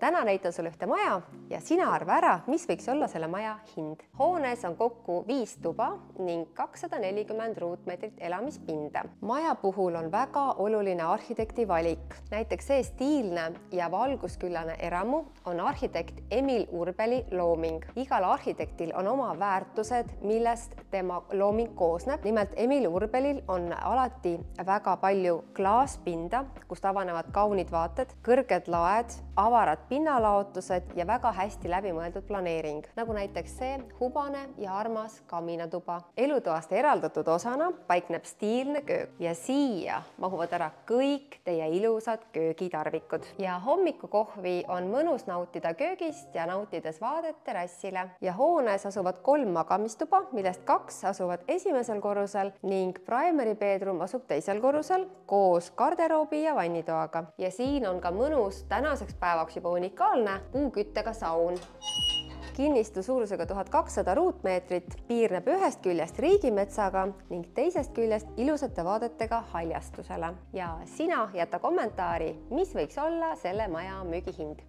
täna näitan sulle ühte maja ja sina arva ära, mis võiks olla selle maja hind. Hoones on kokku 5 tuba ning 240 ruutmeetrit elamispinda. Maja puhul on väga oluline arhitekti valik. Näiteks see stiilne ja valgusküllane eramu on arhitekt Emil Urbeli looming. Igal arhitektil on oma väärtused, millest tema looming koosneb. Nimelt Emil Urbelil on alati väga palju klaaspinda, kust avanevad kaunid vaated, kõrged laed, avarad pinnalaotused ja väga hästi läbimõeldud planeering, nagu näiteks see hubane ja armas kaminatuba. Elutoast eraldatud osana paikneb stiilne köök ja siia mahuvad ära kõik teie ilusad köögitarvikud. Ja hommikukohvi on mõnus nautida köögist ja nautides vaadet terrassile. Ja hoones asuvad 3 magamistuba, millest 2 asuvad esimesel korrusel ning primary bedroom asub teisel korrusel koos garderoobi ja vannitoaga. Ja siin on ka mõnus tänaseks päevaks juba unikaalne puuküttega saun. Kinnistu suurusega 1200 ruutmeetrit piirneb ühest küljest riigimetsaga ning teisest küljest ilusate vaadetega haljastusele. Ja sina jäta kommentaari, mis võiks olla selle maja müügihind.